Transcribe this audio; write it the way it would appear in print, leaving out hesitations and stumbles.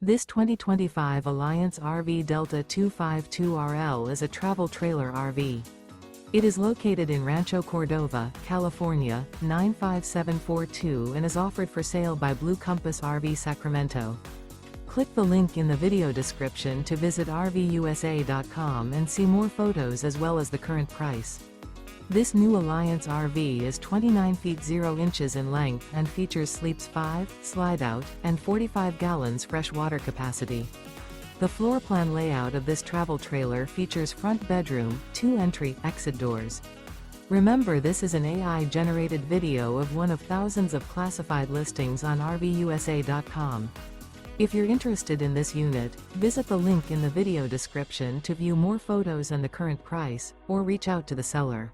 This 2025 Alliance RV Delta 252RL is a travel trailer RV. It is located in Rancho Cordova, California, 95742 and is offered for sale by Blue Compass RV Sacramento. Click the link in the video description to visit RVUSA.com and see more photos as well as the current price. This new Alliance RV is 29 feet 0 inches in length and features sleeps 5, slide-out, and 45 gallons fresh water capacity. The floor plan layout of this travel trailer features front bedroom, 2 entry/exit doors. Remember, this is an AI-generated video of one of thousands of classified listings on RVUSA.com. If you're interested in this unit, visit the link in the video description to view more photos and the current price, or reach out to the seller.